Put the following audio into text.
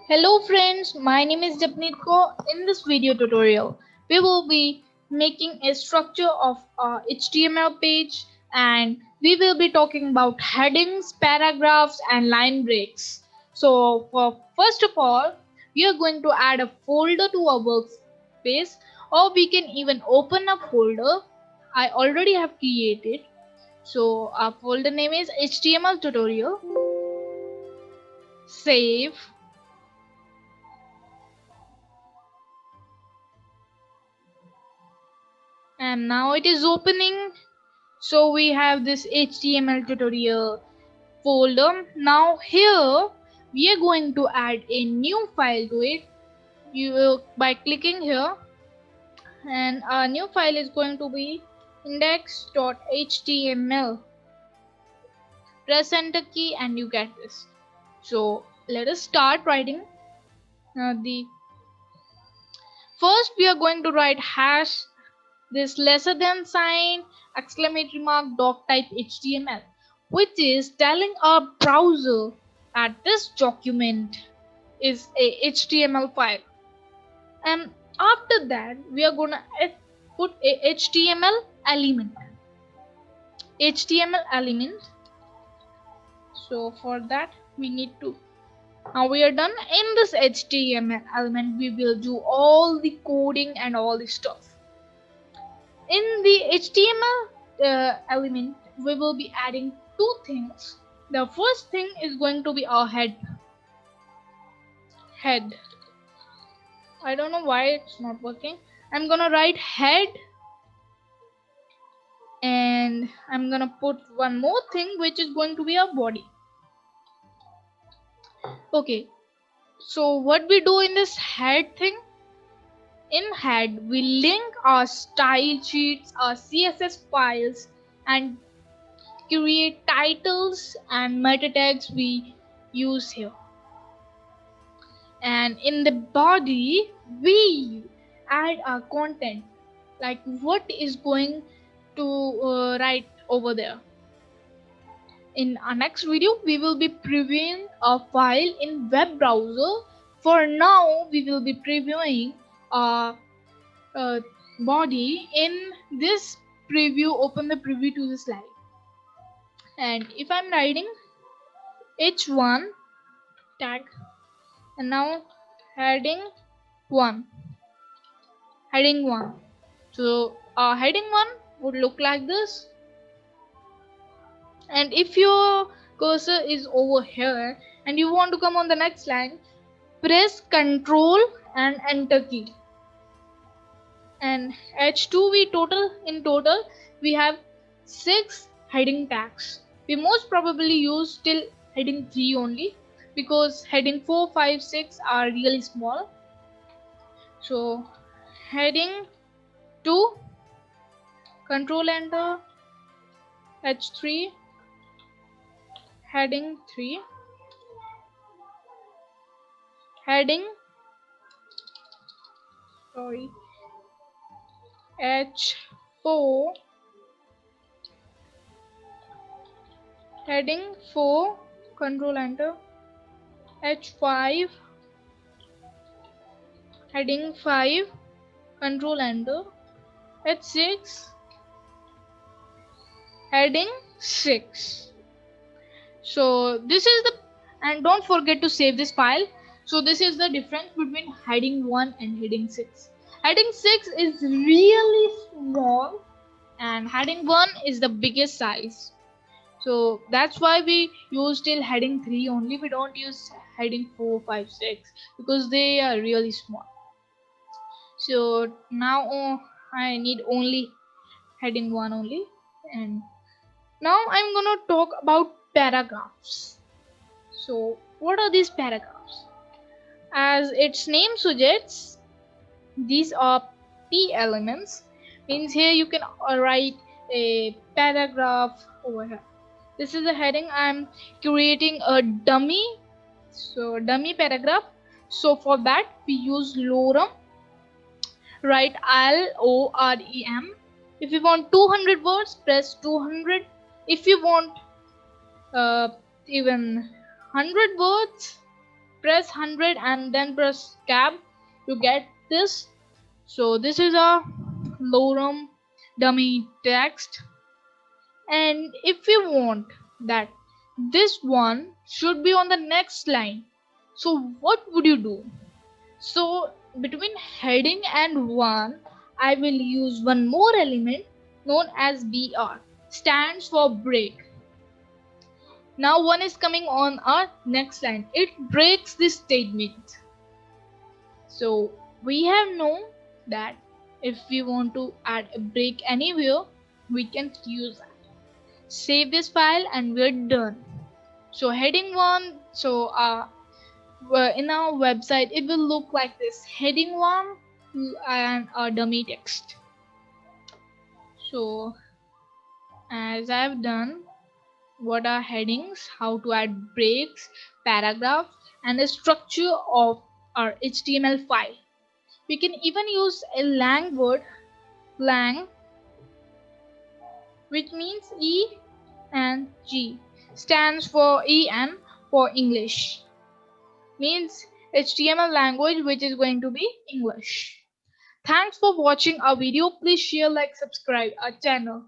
Hello friends, my name is Japneet Kaur. In this video tutorial, we will be making a structure of a HTML page and we will be talking about headings, paragraphs and line breaks. So first of all, we are going to add a folder to our workspace, or we can even open a folder I already have created. So our folder name is HTML tutorial. Save. And now it is opening. So we have this HTML tutorial folder. Now here we are going to add a new file to it. You will by clicking here, and our new file is going to be index.html. Press enter key and you get this. So let us start writing. The first we are going to write hash this lesser than sign exclamatory mark doc type HTML, which is telling our browser that this document is a HTML file. And after that we are gonna put a HTML element. So for that we need to, now we are done. In this HTML element we will do all the coding and all the stuff. In the HTML element, we will be adding two things. The first thing is going to be our head. I don't know why it's not working. I'm gonna write head, and I'm gonna put one more thing which is going to be our body. Okay, so what we do in this head thing? In head, we link our style sheets, our CSS files, and create titles and meta tags we use here. And in the body we add our content, like what is going to write over there. In our next video we will be previewing a file in web browser. For now we will be previewing a body in this preview. Open the preview to the slide, and if I'm writing h1 tag, and now heading 1. So heading 1 would look like this. And if your cursor is over here and you want to come on the next line, press Ctrl and enter key. And h2 in total we have 6 heading tags. We most probably use till heading 3 only, because heading 4, 5, 6 are really small. So heading 2, Control enter, H3, heading 3, heading H4, heading 4, Control enter, H5, heading 5, Control enter, H6, heading 6. So this is the, and don't forget to save this file. So this is the difference between heading 1 and heading 6. Heading 6 is really small and heading 1 is the biggest size. So that's why we use till heading 3 only. We don't use heading 4, 5, 6 because they are really small. So now I need only heading 1 only. And now I'm gonna talk about paragraphs. So what are these paragraphs? As its name suggests, these are P elements. Means here you can write a paragraph over here. This is the heading. I'm creating a dummy, so dummy paragraph. So for that we use lorem. Write LOREM. If you want 200 words, press 200. If you want even 100 words, press 100 and then press tab, you get this. So this is a lorem dummy text, and if you want that this one should be on the next line, so what would you do? So between heading and one, I will use one more element known as BR, stands for break. Now one is coming on our next line, it breaks this statement. So we have known that if we want to add a break anywhere, we can use that. Save this file and we're done. So heading one, so in our website it will look like this, heading one and a dummy text. So as I've done, what are headings, how to add breaks, paragraphs, and the structure of our HTML file. We can even use a lang word, lang, which means E and G, stands for E and for English, means HTML language which is going to be English. Thanks for watching our video. Please share, like, subscribe our channel.